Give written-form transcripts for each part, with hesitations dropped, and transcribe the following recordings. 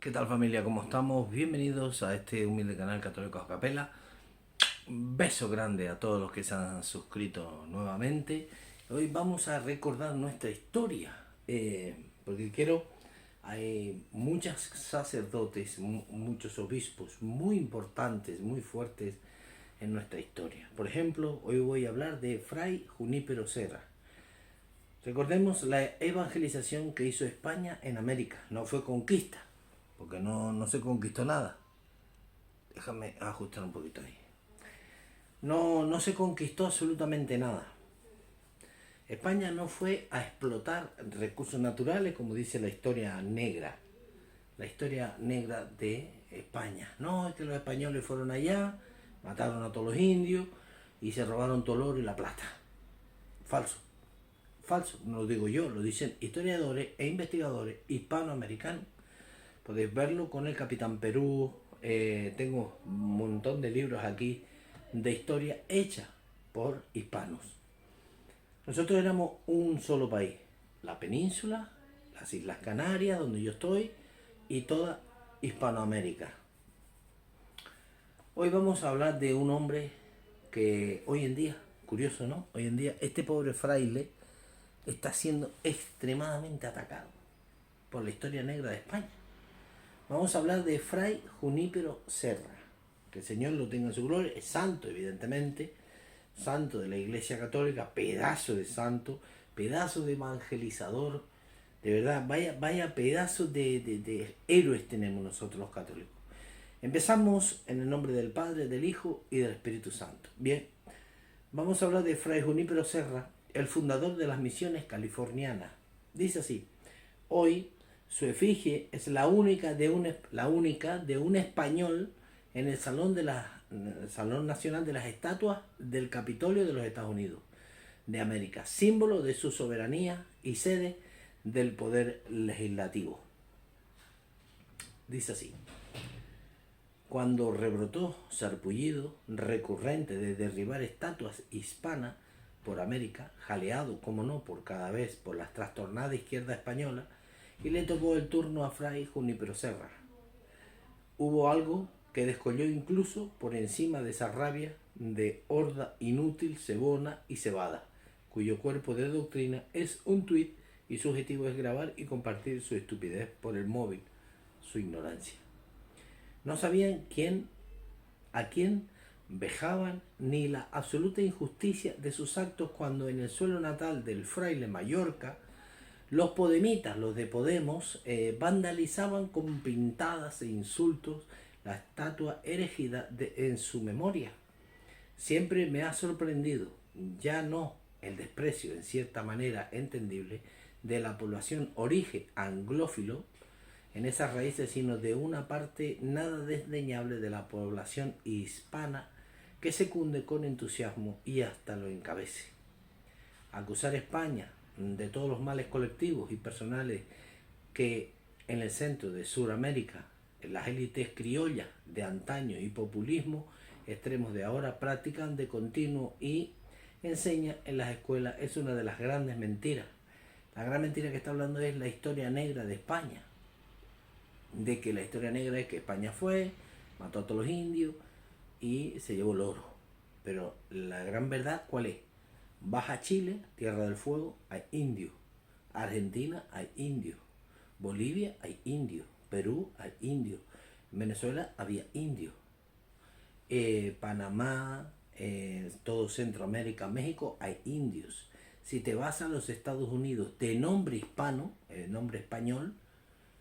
¿Qué tal familia? ¿Cómo estamos? Bienvenidos a este humilde canal Católicos a Capela. Un beso grande a todos los que se han suscrito nuevamente. Hoy vamos a recordar nuestra historia, porque hay muchos sacerdotes, muchos obispos muy importantes, muy fuertes en nuestra historia. Por ejemplo, hoy voy a hablar de Fray Junípero Serra. Recordemos la evangelización que hizo España en América. No fue conquista, porque no se conquistó nada. Déjame ajustar un poquito ahí. No se conquistó absolutamente nada. España no fue a explotar recursos naturales, como dice la historia negra. La historia negra de España. No, es que los españoles fueron allá, mataron a todos los indios y se robaron todo el oro y la plata. Falso. Falso, no lo digo yo, lo dicen historiadores e investigadores hispanoamericanos. Podéis verlo con el Capitán Perú. Tengo un montón de libros aquí de historia hecha por hispanos. Nosotros éramos un solo país, la península, las Islas Canarias, donde yo estoy, y toda Hispanoamérica. Hoy vamos a hablar de un hombre que hoy en día, curioso, ¿no? Hoy en día este pobre fraile está siendo extremadamente atacado por la historia negra de España. Vamos a hablar de Fray Junípero Serra, que el Señor lo tenga en su gloria, es santo evidentemente, santo de la Iglesia Católica, pedazo de santo, pedazo de evangelizador, de verdad, vaya pedazo de héroes tenemos nosotros los católicos. Empezamos en el nombre del Padre, del Hijo y del Espíritu Santo. Bien, vamos a hablar de Fray Junípero Serra, el fundador de las misiones californianas. Dice así: hoy su efigie es la única de un español en el Salón Nacional de las Estatuas del Capitolio de los Estados Unidos de América, símbolo de su soberanía y sede del poder legislativo. Dice así: cuando rebrotó sarpullido recurrente de derribar estatuas hispanas por América, jaleado, como no, por cada vez por la trastornada izquierda española, y le tocó el turno a Fray Junípero Serra. Hubo algo que descolló incluso por encima de esa rabia de horda inútil, cebona y cebada, cuyo cuerpo de doctrina es un tuit y su objetivo es grabar y compartir su estupidez por el móvil, su ignorancia. No sabían a quién vejaban ni la absoluta injusticia de sus actos cuando en el suelo natal del fraile Mallorca los podemitas, los de Podemos, vandalizaban con pintadas e insultos la estatua erigida en su memoria. Siempre me ha sorprendido, ya no el desprecio en cierta manera entendible de la población origen anglófilo en esas raíces, sino de una parte nada desdeñable de la población hispana que secunde con entusiasmo y hasta lo encabece. Acusar a España de todos los males colectivos y personales que en el centro de Sudamérica las élites criollas de antaño y populismo extremos de ahora practican de continuo y enseña en las escuelas es una de las grandes mentiras. La gran mentira que está hablando es la historia negra de España, de que la historia negra es que España fue, mató a todos los indios y se llevó el oro. Pero la gran verdad, ¿cuál es? Baja Chile, Tierra del Fuego, hay indios. Argentina, hay indios. Bolivia, hay indios. Perú, hay indios. En Venezuela había indios. Panamá, todo Centroamérica, México, hay indios. Si te vas a los Estados Unidos de nombre hispano, nombre español,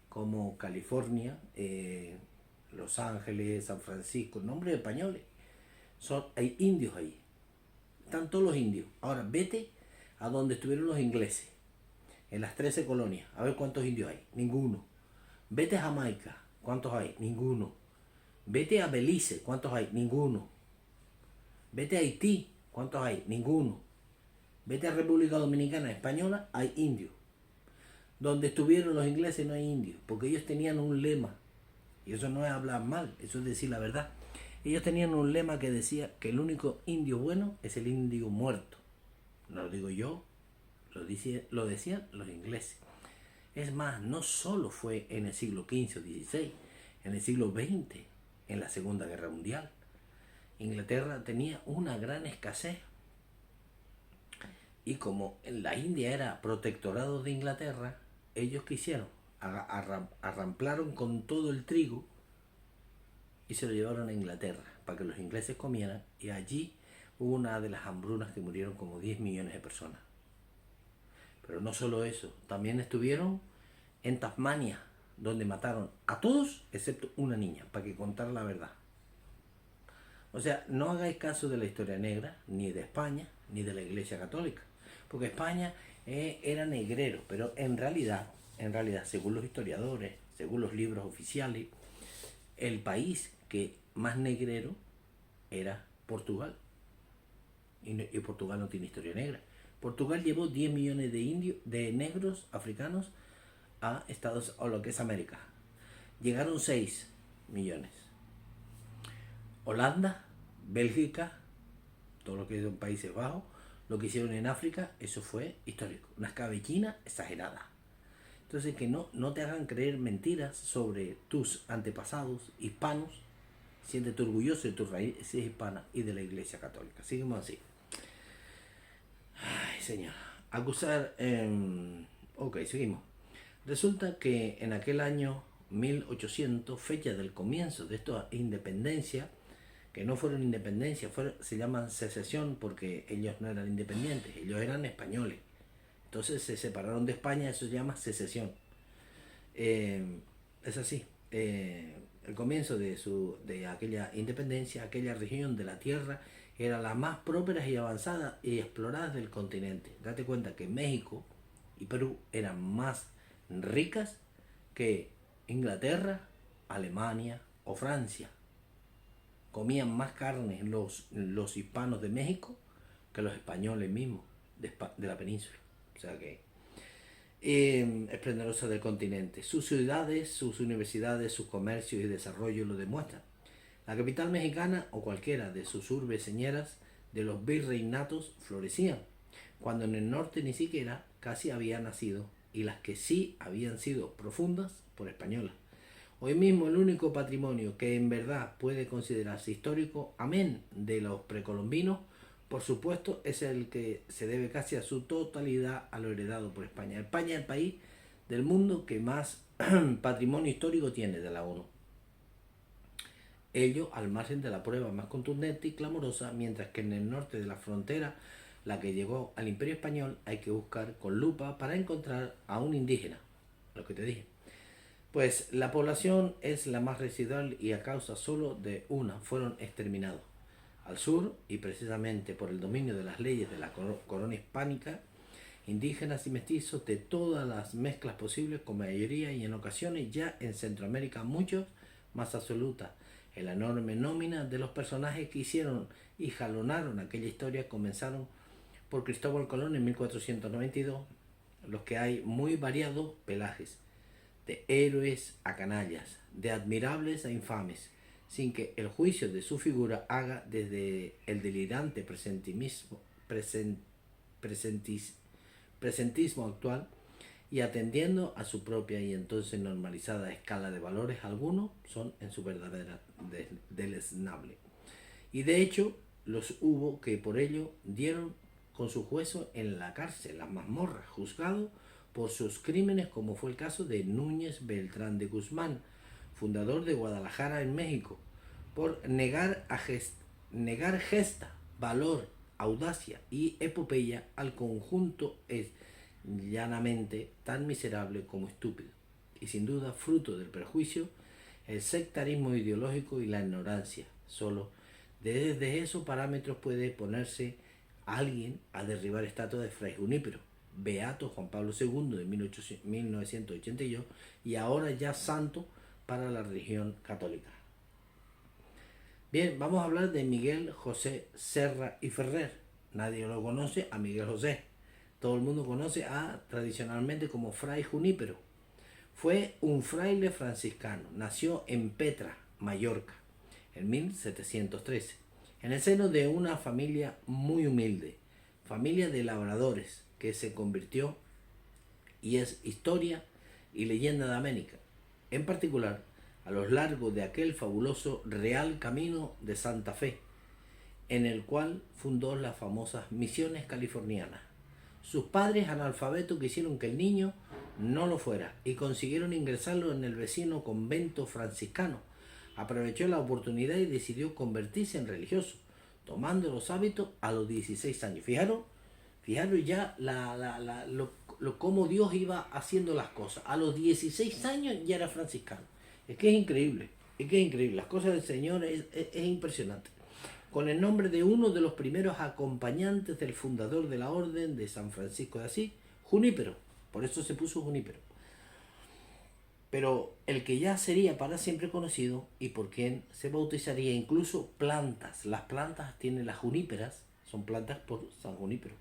como California, Los Ángeles, San Francisco, nombres españoles, hay indios ahí. Están todos los indios. Ahora vete a donde estuvieron los ingleses, en las 13 colonias, a ver cuántos indios hay. Ninguno. Vete a Jamaica, ¿cuántos hay? Ninguno. Vete a Belice, ¿cuántos hay? Ninguno. Vete a Haití, ¿cuántos hay? Ninguno. Vete a República Dominicana Española, hay indios. Donde estuvieron los ingleses no hay indios, porque ellos tenían un lema, y eso no es hablar mal, eso es decir la verdad. Ellos tenían un lema que decía que el único indio bueno es el indio muerto. No lo digo yo, lo decían los ingleses. Es más, no solo fue en el siglo XV o XVI, en el siglo XX, en la Segunda Guerra Mundial. Inglaterra tenía una gran escasez. Y como la India era protectorado de Inglaterra, ellos quisieron, arramplaron con todo el trigo y se lo llevaron a Inglaterra para que los ingleses comieran, y allí hubo una de las hambrunas que murieron como 10 millones de personas. Pero no solo eso, también estuvieron en Tasmania, donde mataron a todos excepto una niña, para que contara la verdad. O sea, no hagáis caso de la historia negra, ni de España, ni de la Iglesia Católica, porque España era negrero, pero en realidad, según los historiadores, según los libros oficiales, el país que más negrero era Portugal. Y Portugal no tiene historia negra. Portugal llevó 10 millones de negros africanos a lo que es América. Llegaron 6 millones. Holanda, Bélgica, todo lo que son Países Bajos, lo que hicieron en África, eso fue histórico. Una escabechina exagerada. Entonces, que no te hagan creer mentiras sobre tus antepasados hispanos. Siéntete orgulloso de tus raíces hispanas y de la Iglesia Católica. Seguimos así. Ay, señor. Acusar. Ok, seguimos. Resulta que en aquel año 1800, fecha del comienzo de esta independencia, que no fueron independencia, se llaman secesión porque ellos no eran independientes, ellos eran españoles. Entonces se separaron de España, eso se llama secesión. Es así. El comienzo de aquella independencia, aquella región de la tierra, era la más próspera y avanzada y explorada del continente. Date cuenta que México y Perú eran más ricas que Inglaterra, Alemania o Francia. Comían más carne los hispanos de México que los españoles mismos de la península. O sea que esplendorosa del continente. Sus ciudades, sus universidades, sus comercios y desarrollo lo demuestran. La capital mexicana o cualquiera de sus urbes señeras de los virreinatos florecían, cuando en el norte ni siquiera casi había nacido, y las que sí habían sido profundas por españolas. Hoy mismo el único patrimonio que en verdad puede considerarse histórico, amén de los precolombinos, por supuesto, es el que se debe casi a su totalidad a lo heredado por España. España es el país del mundo que más patrimonio histórico tiene de la ONU. Ello al margen de la prueba más contundente y clamorosa, mientras que en el norte de la frontera, la que llegó al Imperio Español, hay que buscar con lupa para encontrar a un indígena, lo que te dije. Pues la población es la más residual y a causa solo de una fueron exterminados. Al sur, y precisamente por el dominio de las leyes de la corona hispánica, indígenas y mestizos de todas las mezclas posibles, con mayoría y en ocasiones ya en Centroamérica muchos más absolutas. En la enorme nómina de los personajes que hicieron y jalonaron aquella historia comenzaron por Cristóbal Colón en 1492, los que hay muy variados pelajes, de héroes a canallas, de admirables a infames, sin que el juicio de su figura haga desde el delirante presentismo actual, y atendiendo a su propia y entonces normalizada escala de valores, algunos son en su verdadera deleznable. Y de hecho los hubo que por ello dieron con su hueso en la cárcel, las mazmorras, juzgados por sus crímenes, como fue el caso de Núñez Beltrán de Guzmán, fundador de Guadalajara en México, por negar gesta, valor, audacia y epopeya al conjunto es llanamente tan miserable como estúpido, y sin duda fruto del prejuicio, el sectarismo ideológico y la ignorancia. Solo desde esos parámetros puede ponerse alguien a derribar estatua de Fray Junípero, beato Juan Pablo II de 1982 y ahora ya santo para la religión católica. Bien, vamos a hablar de Miguel José Serra y Ferrer. Nadie lo conoce a Miguel José. Todo el mundo conoce tradicionalmente como Fray Junípero. Fue un fraile franciscano. Nació en Petra, Mallorca, en 1713, en el seno de una familia muy humilde, familia de labradores, que se convirtió y es historia y leyenda de América, en particular a lo largo de aquel fabuloso Real Camino de Santa Fe, en el cual fundó las famosas misiones californianas. Sus padres analfabetos quisieron que el niño no lo fuera y consiguieron ingresarlo en el vecino convento franciscano. Aprovechó la oportunidad y decidió convertirse en religioso, tomando los hábitos a los 16 años. Fijaros ya cómo Dios iba haciendo las cosas. A los 16 años ya era franciscano. Es que es increíble, Las cosas del Señor es impresionante. Con el nombre de uno de los primeros acompañantes del fundador de la Orden de San Francisco de Asís, Junípero. Por eso se puso Junípero. Pero el que ya sería para siempre conocido y por quien se bautizaría incluso plantas. Las plantas tienen las juníperas, son plantas por San Junípero,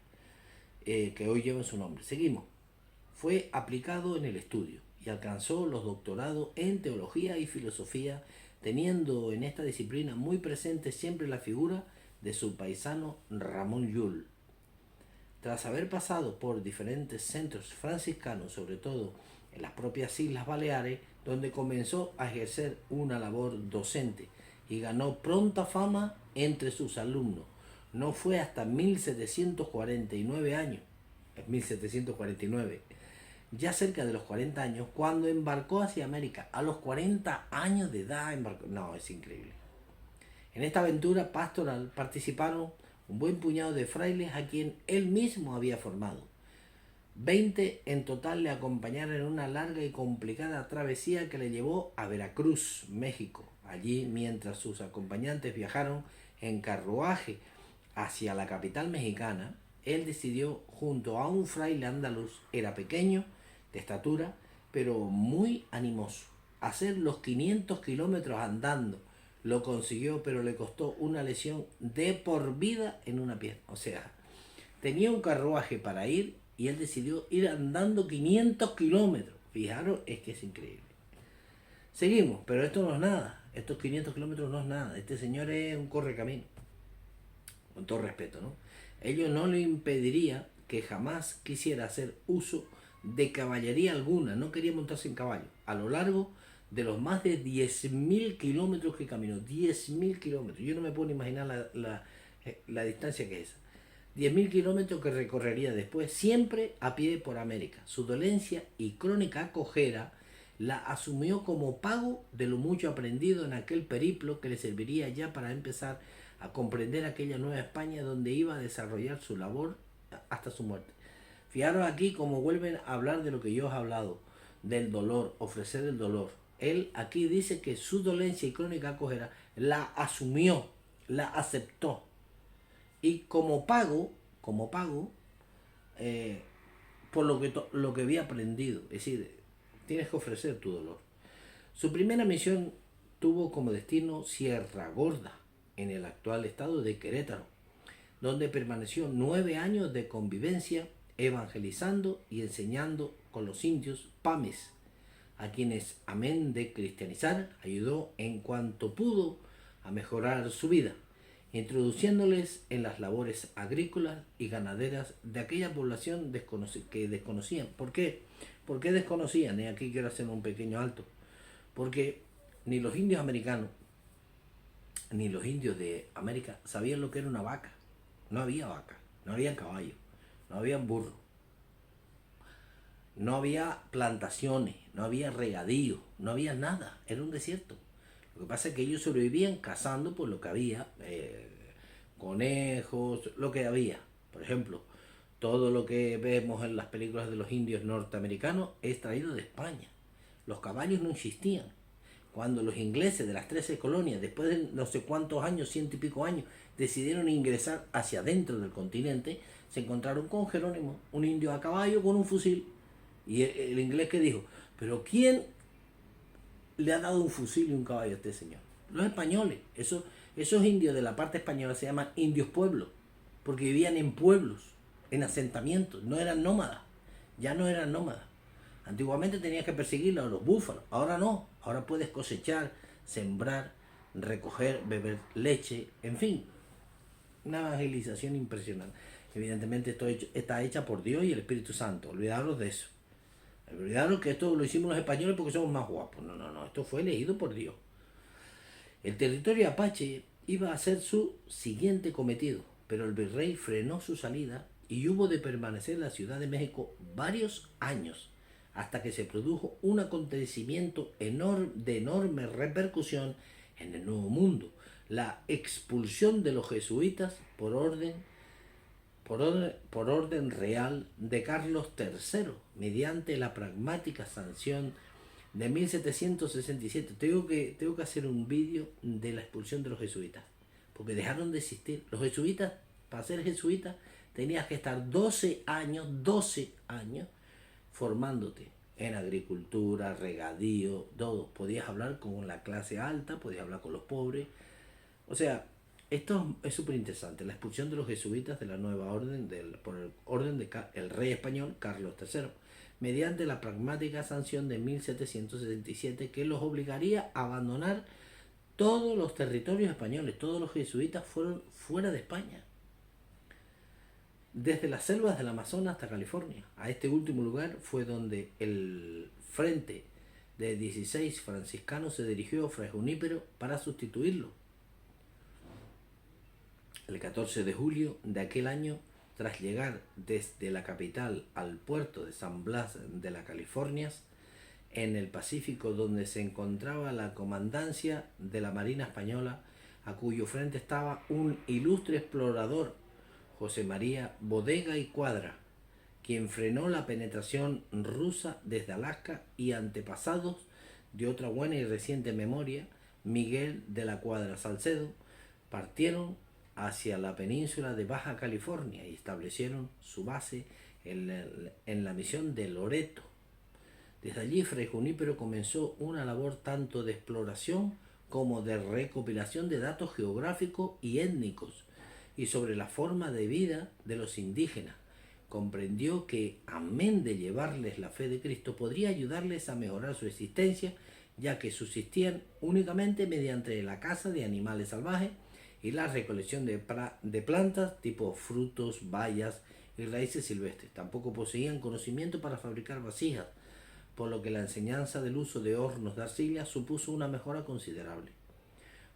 que hoy llevan su nombre. Seguimos. Fue aplicado en el estudio y alcanzó los doctorados en teología y filosofía, teniendo en esta disciplina muy presente siempre la figura de su paisano Ramón Llull. Tras haber pasado por diferentes centros franciscanos, sobre todo en las propias Islas Baleares, donde comenzó a ejercer una labor docente y ganó pronta fama entre sus alumnos. No fue hasta 1749, ya cerca de los 40 años, cuando embarcó hacia América. A los 40 años de edad embarcó. No, es increíble. En esta aventura pastoral participaron un buen puñado de frailes a quien él mismo había formado. 20 en total le acompañaron en una larga y complicada travesía que le llevó a Veracruz, México. Allí, mientras sus acompañantes viajaron en carruaje hacia la capital mexicana, él decidió, junto a un fraile andaluz, era pequeño, de estatura, pero muy animoso, hacer los 500 kilómetros andando. Lo consiguió, pero le costó una lesión de por vida en una pierna. O sea, tenía un carruaje para ir y él decidió ir andando 500 kilómetros. Fijaros, es que es increíble. Seguimos, pero esto no es nada. Estos 500 kilómetros no es nada. Este señor es un correcamino. Con todo respeto, ¿no? Ello no le impediría que jamás quisiera hacer uso de caballería alguna. No quería montarse en caballo. A lo largo de los más de 10.000 kilómetros que caminó. 10.000 kilómetros. Yo no me puedo imaginar la distancia que es esa. 10.000 kilómetros que recorrería después, siempre a pie por América. Su dolencia y crónica cojera la asumió como pago de lo mucho aprendido en aquel periplo que le serviría ya para empezar a comprender aquella nueva España donde iba a desarrollar su labor hasta su muerte. Fijaros aquí cómo vuelven a hablar de lo que yo os he hablado, del dolor, ofrecer el dolor. Él aquí dice que su dolencia y crónica cojera la asumió, la aceptó. Y como pago por lo que había aprendido. Es decir, tienes que ofrecer tu dolor. Su primera misión tuvo como destino Sierra Gorda, en el actual estado de Querétaro, donde permaneció 9 años de convivencia, evangelizando y enseñando con los indios pames, a quienes, amén de cristianizar, ayudó en cuanto pudo a mejorar su vida, introduciéndoles en las labores agrícolas y ganaderas de aquella población que desconocían. ¿Por qué? ¿Por qué desconocían? Y aquí quiero hacer un pequeño alto. Porque ni los indios americanos, ni los indios de América sabían lo que era una vaca. No había vaca, no había caballo, no había burro, no había plantaciones, no había regadío, no había nada, era un desierto. Lo que pasa es que ellos sobrevivían cazando por lo que había, conejos, lo que había. Por ejemplo, todo lo que vemos en las películas de los indios norteamericanos es traído de España. Los caballos no existían. Cuando los ingleses de las 13 colonias, después de no sé cuántos años, 100 y pico años, decidieron ingresar hacia adentro del continente, se encontraron con Jerónimo, un indio a caballo con un fusil. Y el inglés que dijo, ¿pero quién le ha dado un fusil y un caballo a este señor? Los españoles. Esos indios de la parte española se llaman indios pueblos, porque vivían en pueblos, en asentamientos, no eran nómadas. Ya no eran nómadas. Antiguamente tenías que perseguir a los búfalos, ahora no. Ahora puedes cosechar, sembrar, recoger, beber leche, en fin. Una evangelización impresionante. Evidentemente esto está hecha por Dios y el Espíritu Santo, olvidaros de eso. Olvidaron que esto lo hicimos los españoles porque somos más guapos. No, no, no, esto fue elegido por Dios. El territorio apache iba a ser su siguiente cometido, pero el virrey frenó su salida y hubo de permanecer en la Ciudad de México varios años, hasta que se produjo un acontecimiento de enorme repercusión en el Nuevo Mundo, la expulsión de los jesuitas por orden real de Carlos III, mediante la pragmática sanción de 1767. Tengo que hacer un vídeo de la expulsión de los jesuitas, porque dejaron de existir. Los jesuitas, para ser jesuita, tenías que estar 12 años formándote en agricultura, regadío, todo. Podías hablar con la clase alta, podías hablar con los pobres. O sea, esto es súper interesante. La expulsión de los jesuitas de la nueva orden por el orden del rey español Carlos III, mediante la pragmática sanción de 1777, que los obligaría a abandonar todos los territorios españoles. Todos los jesuitas fueron fuera de España, desde las selvas del Amazonas hasta California. A este último lugar fue donde el frente de 16 franciscanos se dirigió a Fray Junípero para sustituirlo. El 14 de julio de aquel año, tras llegar desde la capital al puerto de San Blas de las Californias, en el Pacífico, donde se encontraba la comandancia de la Marina Española, a cuyo frente estaba un ilustre explorador, José María Bodega y Cuadra, quien frenó la penetración rusa desde Alaska, y antepasados de otra buena y reciente memoria, Miguel de la Cuadra Salcedo, partieron hacia la península de Baja California y establecieron su base en la misión de Loreto. Desde allí, Fray Junípero comenzó una labor tanto de exploración como de recopilación de datos geográficos y étnicos y sobre la forma de vida de los indígenas. Comprendió que, amén de llevarles la fe de Cristo, podría ayudarles a mejorar su existencia, ya que subsistían únicamente mediante la caza de animales salvajes y la recolección de plantas tipo frutos, bayas y raíces silvestres. Tampoco poseían conocimiento para fabricar vasijas, por lo que la enseñanza del uso de hornos de arcilla supuso una mejora considerable.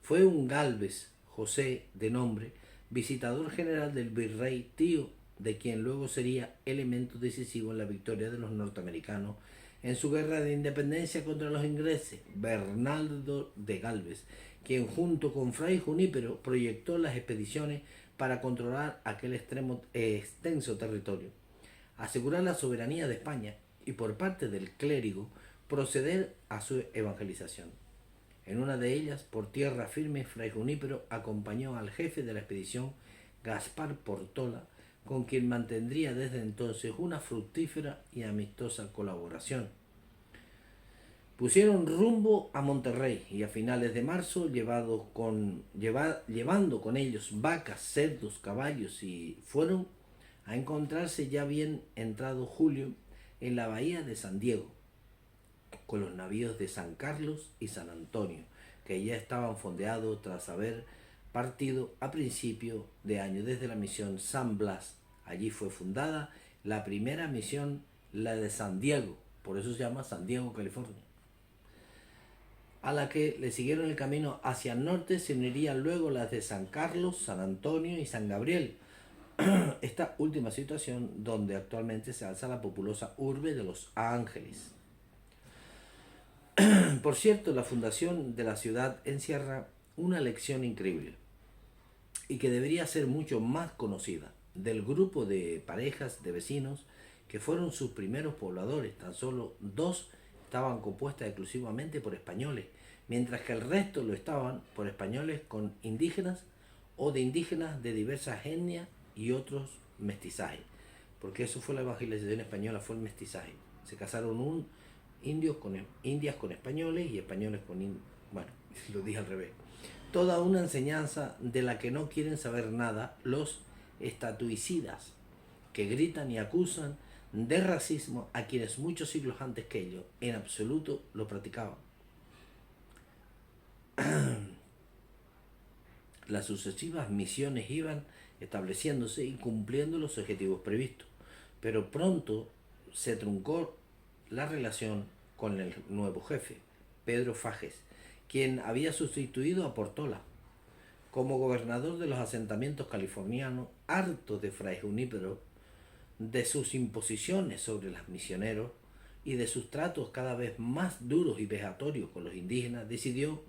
Fue un Gálvez, José de nombre, visitador general del virrey, tío de quien luego sería elemento decisivo en la victoria de los norteamericanos en su guerra de independencia contra los ingleses, Bernardo de Gálvez, quien junto con Fray Junípero proyectó las expediciones para controlar aquel extenso territorio, asegurar la soberanía de España y, por parte del clérigo, proceder a su evangelización. En una de ellas, por tierra firme, Fray Junípero acompañó al jefe de la expedición, Gaspar Portola, con quien mantendría desde entonces una fructífera y amistosa colaboración. Pusieron rumbo a Monterrey y a finales de marzo, llevando con ellos vacas, cerdos, caballos, y fueron a encontrarse ya bien entrado julio en la bahía de San Diego, con los navíos de San Carlos y San Antonio, que ya estaban fondeados tras haber partido a principio de año desde la misión San Blas. Allí fue fundada la primera misión, la de San Diego, por eso se llama San Diego, California, a la que le siguieron el camino hacia el norte. Se unirían luego las de San Carlos, San Antonio y San Gabriel. Esta última situación donde actualmente se alza la populosa urbe de Los Ángeles. Por cierto, la fundación de la ciudad encierra una lección increíble y que debería ser mucho más conocida. Del grupo de parejas de vecinos que fueron sus primeros pobladores, tan solo 2 estaban compuestas exclusivamente por españoles, mientras que el resto lo estaban por españoles con indígenas o de indígenas de diversas etnias y otros mestizajes, porque eso fue la evangelización española, fue el mestizaje. Se casaron indias con españoles y españoles con indios. Bueno, lo dije al revés. Toda una enseñanza de la que no quieren saber nada los estatuicidas, que gritan y acusan de racismo a quienes muchos siglos antes que ellos en absoluto lo practicaban. Las sucesivas misiones iban estableciéndose y cumpliendo los objetivos previstos, pero pronto se truncó la relación con el nuevo jefe, Pedro Fages, quien había sustituido a Portola como gobernador de los asentamientos californianos, harto de Fray Junípero, de sus imposiciones sobre los misioneros y de sus tratos cada vez más duros y vejatorios con los indígenas, decidió,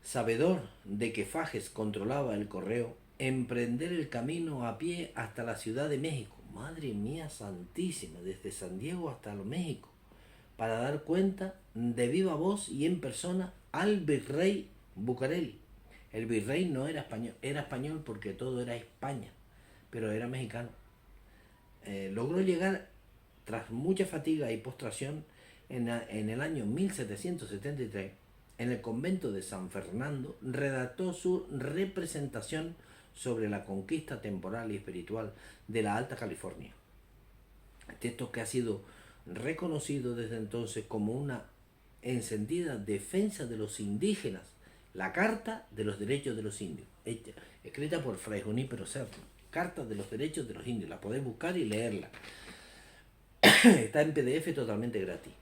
sabedor de que Fages controlaba el correo, emprender el camino a pie hasta la Ciudad de México. Madre mía santísima, desde San Diego hasta México, para dar cuenta de viva voz y en persona al virrey Bucareli. El virrey no era español porque todo era España, pero era mexicano. Logró llegar, tras mucha fatiga y postración, en el año 1773, en el convento de San Fernando, redactó su representación sobre la conquista temporal y espiritual de la Alta California. Texto que ha sido reconocido desde entonces como una encendida defensa de los indígenas, la Carta de los Derechos de los Indios, escrita por Fray Junípero Serra. Carta de los Derechos de los Indios, la podéis buscar y leerla. Está en PDF totalmente gratis.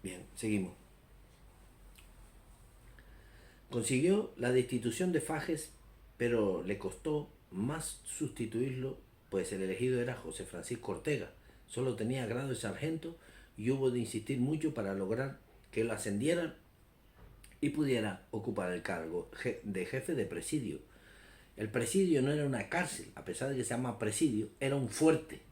Bien, seguimos. Consiguió la destitución de Fages, pero le costó más sustituirlo, pues el elegido era José Francisco Ortega. Solo tenía grado de sargento y hubo de insistir mucho para lograr que lo ascendieran y pudiera ocupar el cargo de jefe de presidio. El presidio no era una cárcel, a pesar de que se llama presidio, era un fuerte.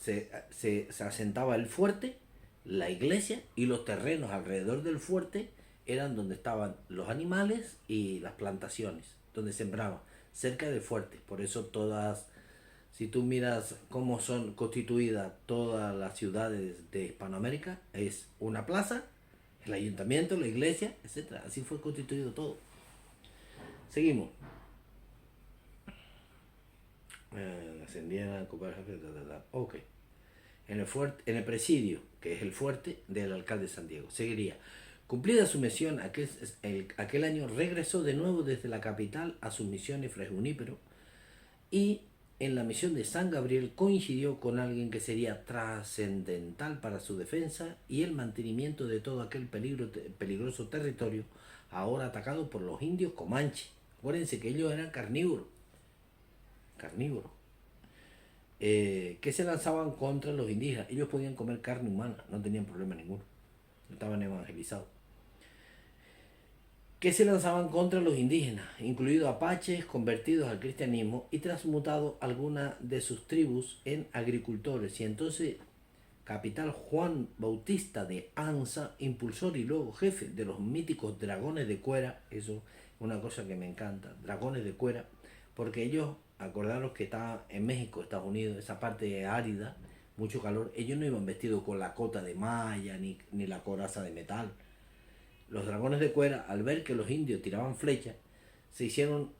Se asentaba el fuerte, la iglesia y los terrenos alrededor del fuerte eran donde estaban los animales y las plantaciones, donde sembraban, cerca del fuerte. Por eso todas, si tú miras cómo son constituidas todas las ciudades de Hispanoamérica, es una plaza, el ayuntamiento, la iglesia, etc. Así fue constituido todo. Seguimos. Ascendían a ocupar el jefe, ok. En el presidio, que es el fuerte del alcalde de San Diego. Seguiría. Cumplida su misión, aquel año regresó de nuevo desde la capital a sus misiones Fray Junípero, y en la misión de San Gabriel coincidió con alguien que sería trascendental para su defensa y el mantenimiento de todo aquel peligroso territorio ahora atacado por los indios comanche. Acuérdense que ellos eran carnívoros, que se lanzaban contra los indígenas. Ellos podían comer carne humana, no tenían problema ninguno, no estaban evangelizados. Que se lanzaban contra los indígenas, incluidos apaches convertidos al cristianismo y transmutados algunas de sus tribus en agricultores. Y entonces, capitán Juan Bautista de Anza, impulsor y luego jefe de los míticos dragones de Cuera, eso es una cosa que me encanta, dragones de Cuera, porque ellos, acordaros que está en México, Estados Unidos, esa parte árida, mucho calor, ellos no iban vestidos con la cota de malla ni la coraza de metal. Los dragones de Cuera, al ver que los indios tiraban flechas, se hicieron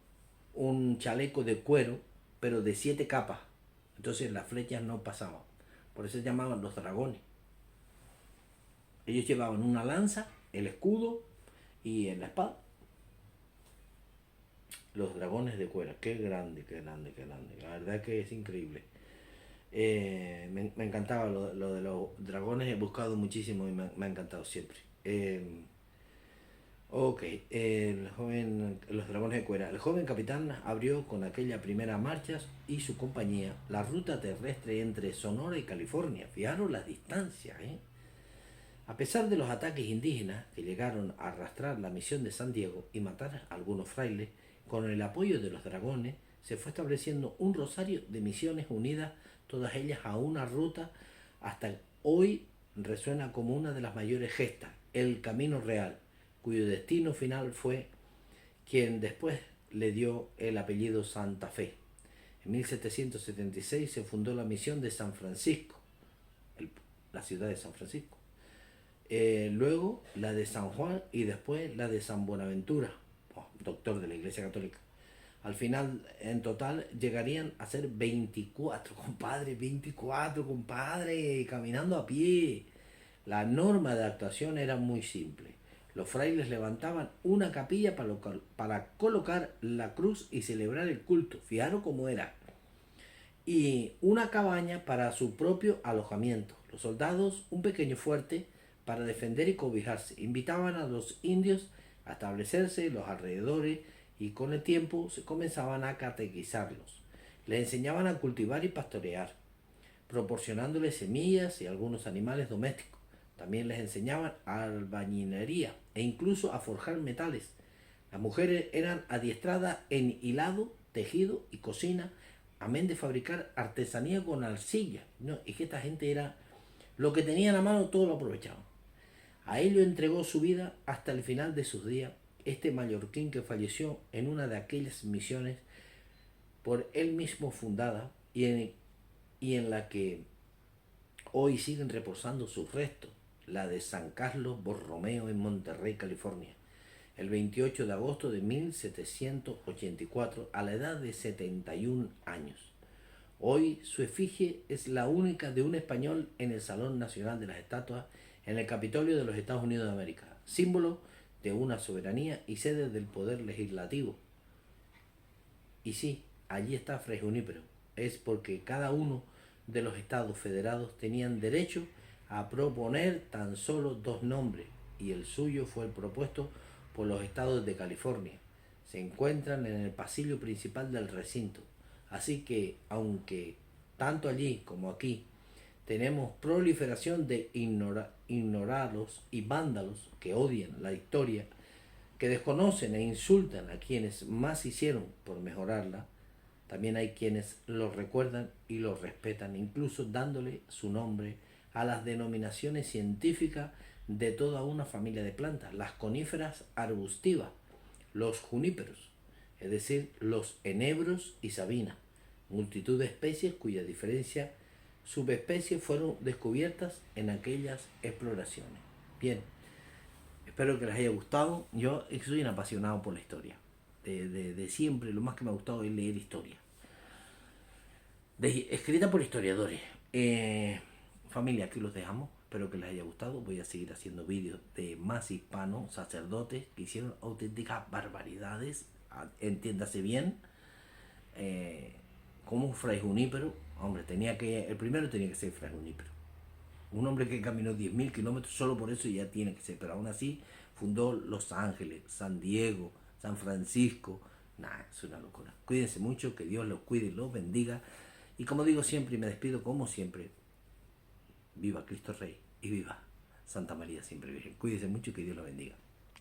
un chaleco de cuero, pero de 7 capas. Entonces las flechas no pasaban. Por eso se llamaban los dragones. Ellos llevaban una lanza, el escudo y en la espada. Los dragones de Cuera. Qué grande, qué grande, qué grande. La verdad que es increíble. Me encantaba lo de los dragones. He buscado muchísimo y me ha encantado siempre. Ok, los dragones de Cuera. El joven capitán abrió con aquella primera marcha y su compañía la ruta terrestre entre Sonora y California. Fijaros las distancias, A pesar de los ataques indígenas que llegaron a arrastrar la misión de San Diego y matar a algunos frailes, con el apoyo de los dragones se fue estableciendo un rosario de misiones unidas, todas ellas a una ruta hasta hoy resuena como una de las mayores gestas, el Camino Real, cuyo destino final fue quien después le dio el apellido Santa Fe. En 1776 se fundó la misión de San Francisco, la ciudad de San Francisco. Luego la de San Juan y después la de San Buenaventura, doctor de la Iglesia Católica. Al final, en total, llegarían a ser 24, compadre, caminando a pie. La norma de actuación era muy simple. Los frailes levantaban una capilla para colocar la cruz y celebrar el culto. Fijaros cómo era. y una cabaña para su propio alojamiento. Los soldados un pequeño fuerte para defender y cobijarse. Invitaban a los indios a establecerse en los alrededores y con el tiempo se comenzaban a catequizarlos. Les enseñaban a cultivar y pastorear, proporcionándoles semillas y algunos animales domésticos. También les enseñaban albañilería e incluso a forjar metales. Las mujeres eran adiestradas en hilado, tejido y cocina, amén de fabricar artesanía con arcilla. No, es que esta gente era lo que tenían a mano, todo lo aprovechaban. A ello entregó su vida hasta el final de sus días este mallorquín que falleció en una de aquellas misiones por él mismo fundada y en la que hoy siguen reposando sus restos, la de San Carlos Borromeo en Monterrey, California, el 28 de agosto de 1784, a la edad de 71 años. Hoy su efigie es la única de un español en el Salón Nacional de las Estatuas en el Capitolio de los Estados Unidos de América, símbolo de una soberanía y sede del poder legislativo. Y sí, allí está Fray Junípero. Es porque cada uno de los estados federados tenían derecho a proponer tan solo dos nombres, y el suyo fue el propuesto por los estados de California. Se encuentran en el pasillo principal del recinto. Así que, aunque tanto allí como aquí tenemos proliferación de ignorados y vándalos que odian la historia, que desconocen e insultan a quienes más hicieron por mejorarla, también hay quienes lo recuerdan y lo respetan, incluso dándole su nombre a las denominaciones científicas de toda una familia de plantas, las coníferas arbustivas, los juníperos, es decir, los enebros y sabina, multitud de especies cuyas diferentes subespecies fueron descubiertas en aquellas exploraciones. Bien, espero que les haya gustado. Yo soy un apasionado por la historia. De siempre, lo más que me ha gustado es leer historia. Escrita por historiadores. Familia, aquí los dejamos. Espero que les haya gustado. Voy a seguir haciendo vídeos de más hispanos, sacerdotes que hicieron auténticas barbaridades. Entiéndase bien. Como Fray Junípero. Hombre, el primero tenía que ser Fray Junípero. Un hombre que caminó 10.000 kilómetros, solo por eso ya tiene que ser. Pero aún así fundó Los Ángeles, San Diego, San Francisco. Nah, es una locura. Cuídense mucho, que Dios los cuide y los bendiga. Y como digo siempre, y me despido como siempre, viva Cristo Rey y viva Santa María siempre Virgen. Cuídense mucho y que Dios los bendiga.